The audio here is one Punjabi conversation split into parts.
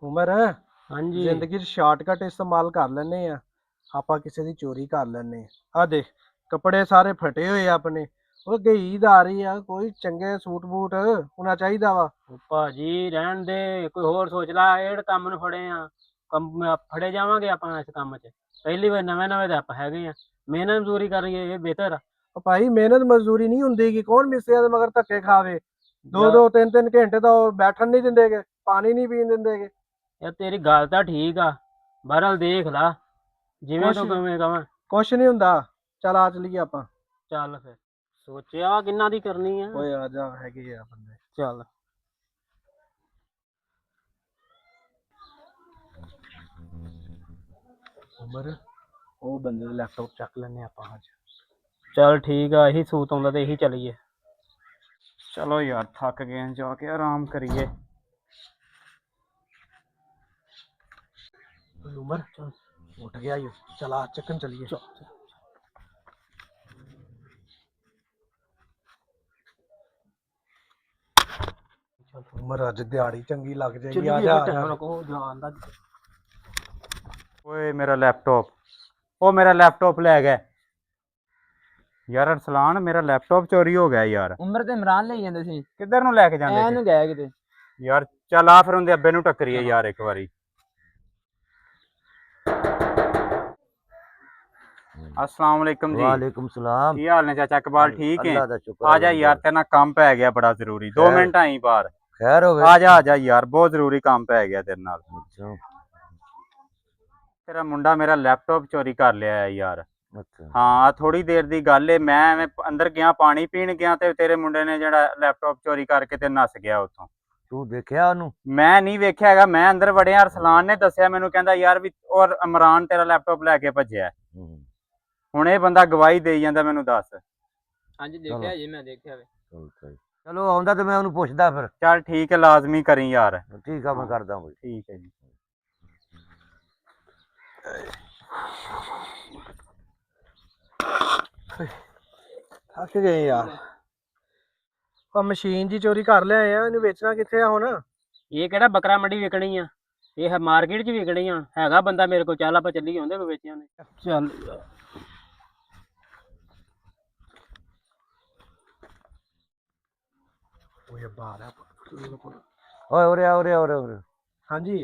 ਉਮਰ ਹਾਂਜੀ ਜ਼ਿੰਦਗੀ 'ਚ ਸ਼ਾਰਟਕਟ ਇਸਤੇਮਾਲ ਕਰ ਲੈਨੇ ਆ। ਆਪਾਂ ਕਿਸੇ ਦੀ ਚੋਰੀ ਕਰ ਲੈਨੇ ਆ। ਦੇਖ ਕੱਪੜੇ ਸਾਰੇ ਫਟੇ ਹੋਏ ਆ ਆਪਣੇ। ਉਹ ਗਈ ਆ ਰਹੀ ਆ, ਕੋਈ ਚੰਗੇ ਸੂਟ ਬੂਟ ਹੋਣਾ ਚਾਹੀਦਾ ਵਾ। ਉਹ ਭਾਜੀ ਰਹਿਣ ਦੇ, ਕੋਈ ਹੋਰ ਸੋਚ ਲੈ। ਇਹ ਕੰਮ ਨੂੰ ਫੜੇ ਆ, ਕੰਮ ਫੜੇ ਜਾਵਾਂਗੇ ਆਪਾਂ ਇਸ ਕੰਮ 'ਚ। ਪਹਿਲੀ ਵਾਰ ਨਵੇਂ ਨਵੇਂ ਤਾਂ ਆਪਾਂ ਹੈਗੇ ਆ, ਮਿਹਨਤ ਮਜ਼ਦੂਰੀ ਕਰੀਏ ਇਹ ਬਿਹਤਰ ਆ। ਉਹ ਭਾਈ ਮਿਹਨਤ ਮਜ਼ਦੂਰੀ ਨਹੀਂ ਹੁੰਦੀ ਗੀ, ਕੌਣ ਮਿਸਤਰੀਆਂ ਦੇ ਮਗਰ ਧੱਕੇ ਖਾਵੇ। ਦੋ ਯਾਰ ਦੋ ਤਿੰਨ ਤਿੰਨ ਘੰਟੇ ਤਾਂ ਉਹ ਬੈਠਣ ਨਹੀਂ ਦਿੰਦੇਗੇ, ਪਾਣੀ ਨਹੀਂ ਪੀਣ ਦਿੰਦੇਗੇ। ਯਾਰ ਤੇਰੀ ਗੱਲ ਤਾਂ ਠੀਕ ਆ, ਬਹਰਹਾਲ ਦੇਖ ਲਾ ਜਿਵੇਂ ਕੁਛ ਤੂੰ ਕਿਵੇਂ ਕਵਾਂ। ਕੁਛ ਨਹੀਂ ਹੁੰਦਾ। ਚੱਲ ਆ ਚਲੀਏ ਆਪਾਂ। ਚੱਲ ਫਿਰ ਸੋਚਿਆ ਕਿੰਨਾ ਦੀ ਕਰਨੀ ਆ। ਓਏ ਆ ਜਾ, ਹੈਗੇ ਆ ਬੰਦੇ। ਚੱਲ ਉਮਰ ਉਹ ਬੰਦੇ ਦਾ ਲੈਪਟਾਪ ਚੱਕ ਲੈਨੇ ਆਪਾਂ ਅੱਜ। ਚੱਲ ਠੀਕ ਆ, ਇਹੀ ਸੂਤ ਆਉਂਦਾ ਤੇ ਇਹੀ ਚਲੀਏ। ਚਲੋ ਯਾਰ ਥੱਕ ਗਏ ਆਂ, ਜਾ ਕੇ ਆਰਾਮ ਕਰੀਏ। ਓਏ ਉਮਰ ਉੱਠ ਗਿਆ ਈ। ਚਲਾ ਚੱਕਣ ਚਲੀਏ। ਉਮਰ ਅੱਜ ਦਿਹਾੜੀ ਚੰਗੀ ਲੱਗ ਜਾਏਗੀ। ਆ ਜਾ ਆ ਜਾ। ਓਏ ਮੇਰਾ ਲੈਪਟਾਪ, ਉਹ ਮੇਰਾ ਲੈਪਟਾਪ ਲੈ ਗਿਆ ਯਾਰ। ਅਰਸਲਾਨ ਮੇਰਾ ਲੈਪਟਾਪ ਚੋਰੀ ਹੋ ਗਿਆ ਯਾਰ। ਉਮਰ ਤੇ ਇਮਰਾਨ ਲਈ ਜਾਂਦੇ ਸੀ, ਕਿੱਧਰ ਨੂੰ ਲੈ ਕੇ ਜਾਂਦੇ ਐਨੂੰ ਗਿਆ ਕਿਤੇ। ਸੀ ਯਾਰ? ਚੱਲ ਆ ਫਿਰ ਉਹਦੇ ਅੱਬੇ ਨੂੰ ਟੱਕਰੀਏ ਯਾਰ ਇੱਕ ਵਾਰੀ। अस्सलाम वालेकुम जी। वालेकुम सलाम। की हाल ने चाचा इकबाल? ठीक है? अल्लाह दा शुक्र आ जा है। यार, तेरे ना काम पै गया बड़ा जरूरी। 2 मिनट आई बाहर। खैर हो आ जा यार, बहुत जरूरी काम पै गया तेरे नाल। अच्छा तेरा मुंडा मेरा लैपटॉप चोरी कर लिया है यार। अच्छा। हाँ थोड़ी देर दी गल है, मैं एवें अंदर गया पानी पीन गया ते तेरे मुंडे ने जेड़ा लैपटॉप चोरी करके ते नस गया उत्थों। तू देखिया ओनू? मैं नहीं वेख्या हैगा, मैं अंदर वड़िया। अरसलान ने दस्सिया मैनू, कहंदा यार भी और इमरान तेरा लैपटॉप लैके भज्जिया। ਹੁਣ ਇਹ ਬੰਦਾ ਗਵਾਹੀ ਦੇਈ ਜਾਂਦਾ, ਮੈਨੂੰ ਦੱਸ। ਹਾਂਜੀ ਦੇਖਿਆ ਜੀ, ਮੈਂ ਦੇਖਿਆ ਵੇ। चलो आउंदा ते मैं ओनू पुछदा फिर। ਚੱਲ ਠੀਕ ਹੈ, ਲਾਜ਼ਮੀ ਕਰੀ यार। ठीक है मैं करदा कोई। ठीक है जी। ਥੱਕ ਗਏ ਯਾਰ। ਆ ਮਸ਼ੀਨ ਜੀ ਚੋਰੀ ਕਰ ਲਿਆਏ ਆ, ਇਹਨੂੰ ਵੇਚਣਾ ਕਿੱਥੇ ਆ ਹੁਣ? ਇਹ ਕਿਹੜਾ ਬੱਕਰਾ ਮੰਡੀ ਵਿਕਣੀ ਆ, ਇਹ ਮਾਰਕੀਟ 'ਚ ਵਿਕਣੀ ਆ। ਹੈਗਾ ਬੰਦਾ ਮੇਰੇ ਕੋਲ, ਚੱਲ ਆਪਾਂ ਚੱਲੀ ਆਉਂਦੇ ਕੋਈ ਵੇਚਿਆ ਨੇ। ਚੱਲ ਓਏ ਬਾਹਰ ਆ। ओए ओरे आ ओरे आ ओरे ओरे। ਹਾਂਜੀ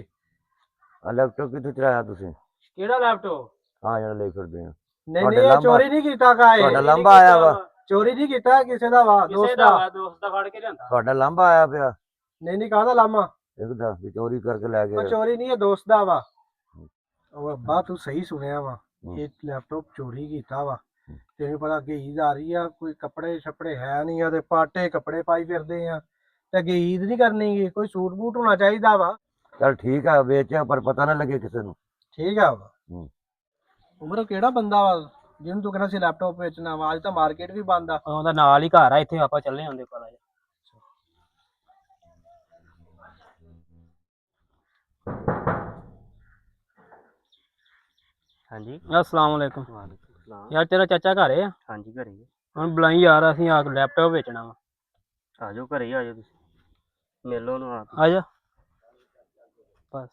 आ लैपटॉप किथों चलाया तुसीं? ਕਿਹੜਾ ਲੈਪਟਾਪ? हाँ जेड़ा ले फिरदे आ। ਨਹੀਂ ਤੁਹਾਡੇ ਨਹੀਂ, ਇਹ ਲਾਂਭਾ- ਚੋਰੀ ਨਹੀਂ ਕੀਤਾ ਗਾ। ਤੁਹਾਡਾ ਇਹ ਲਾਂਭਾ ਆਇਆ ਵਾ। ਚੋਰੀ ਨਹੀਂ ਕੀਤਾ, ਕਿਸੇ ਦਾ ਵਾ, ਕਿਸੇ ਦੋਸਤ ਦਾ ਦਾ। ਵਾ, ਦੋਸਤ ਦਾ ਫੜ ਕੇ ਲਿਆਂਦਾ। ਤੁਹਾਡਾ ਲਾਂਭਾ ਆਇਆ ਪਿਆ ਨਹੀਂ ਨਹੀਂ, ਕਾਹਦਾ ਲਾਮਾ? ਇੱਕ ਦਾ ਵੀ ਚੋਰੀ ਕਰਕੇ ਲੈ ਉਹ ਗਏ। ਚੋਰੀ ਨਹੀਂ, ਇਹ ਦੋਸਤ ਦਾ ਵਾ। ਉਹ ਅੱਬਾ ਤੂੰ ਸਹੀ ਸੁਣਿਆ ਵਾ, ਇਹ ਲੈਪਟਾਪ ਚੋਰੀ ਕੀਤਾ ਵਾ। ਤੈਨੂੰ ਪਤਾ ਅੱਗੇ ਈਦ ਆ ਰਹੀ ਆ, ਕੋਈ ਕੱਪੜੇ ਛੱਪੜੇ ਹੈ ਨਹੀਂ ਆ ਤੇ ਪਾਟੇ ਕੱਪੜੇ ਪਾਈ ਫਿਰਦੇ ਆ ਤੇ ਅੱਗੇ ਈਦ ਨਹੀਂ ਕਰਨੀ ਗੀ, ਕੋਈ ਸੂਟ ਬੂਟ ਹੋਣਾ ਚਾਹੀਦਾ ਵਾ। चल ठीक है बेचा, पर पता ना लगे किसी ਨੂੰ। ਠੀਕ ਆ ਵਾ। ਉਮਰ ਕਿਹੜਾ ਬੰਦਾ ਵਾ ਜਿਹਨੂੰ ਤੂੰ ਕਹਿੰਦਾ ਸੀ ਲੈਪਟਾਪ ਵੇਚਣਾ ਵਾ? ਅੱਜ ਤਾਂ ਮਾਰਕੀਟ ਵੀ ਬੰਦ ਆ। ਉਹਦਾ ਨਾਲ ਹੀ ਘਰ ਆ, ਇੱਥੇ ਆਪਾਂ ਚੱਲੇ ਆਉਂਦੇ ਕੋਲ। ਹਾਂਜੀ अस्सलाम वालेकुम। यार तेरा चाचा घर है? ਹਾਂਜੀ ਘਰੇ ਹੀ ਹੁਣ ਬੁਲਾਈ ਯਾਰ, ਅਸੀਂ ਆ ਲੈਪਟਾਪ ਵੇਚਣਾ ਵਾ। ਆ ਜਾਓ, ਘਰੇ ਆ ਜਾਓ, ਤੁਸੀਂ ਮਿਲ ਲਓ ਨਾ। ਆ ਜਾ ਬਸ।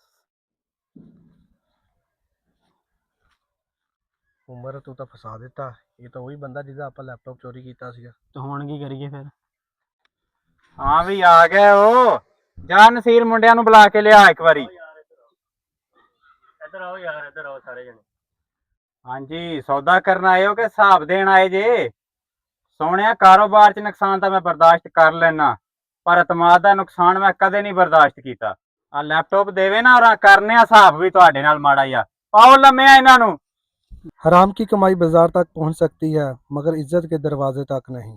ਉਮਰ ਤੂੰ ਤਾਂ ਫਸਾ ਦਿੱਤਾ, ਇਹ ਤਾਂ ਉਹੀ ਬੰਦਾ ਜਿਹਦਾ ਆਪਾਂ ਲੈਪਟਾਪ ਚੋਰੀ ਕੀਤਾ ਸੀਗਾ। ਤੇ ਹੁਣ ਕੀ ਕਰੀਏ ਫਿਰ? ਹਾਂ ਵੀ ਆ ਗਏ ਉਹ। ਜਾ ਨਸੀਰ ਮੁੰਡਿਆਂ ਨੂੰ ਬੁਲਾ ਕੇ ਲਿਆ ਇੱਕ ਵਾਰੀ। ਇੱਧਰ ਆਓ ਯਾਰ, ਇੱਧਰ ਆਓ ਸਾਰੇ ਜਣੇ। ਹਾਂਜੀ ਸੌਦਾ ਕਰਨ ਆਏ ਹੋ ਕਿ ਹਿਸਾਬ ਦੇਣ ਆਏ ਜੇ? ਸੋਹਣਿਆ ਕਾਰੋਬਾਰ 'ਚ ਨੁਕਸਾਨ ਤਾਂ ਮੈਂ ਬਰਦਾਸ਼ਤ ਕਰ ਲੈਣਾ, ਪਰ ਇਤਮਾਦ ਦਾ ਨੁਕਸਾਨ ਮੈਂ ਕਦੇ ਨਹੀਂ ਬਰਦਾਸ਼ਤ ਕੀਤਾ। ਆ ਲੈਪਟਾਪ ਦੇਵੇ ਨਾ, ਔਰ ਕਰਨੇ ਆ ਹਿਸਾਬ ਵੀ ਤੁਹਾਡੇ ਨਾਲ ਮਾੜਾ ਜਿਹਾ। ਪਾਓ ਲੰਮਿਆ ਇਹਨਾਂ ਨੂੰ। हराम की कमाई बाजार तक पहुंच सकती है, मगर इज्जत के दरवाजे तक नहीं।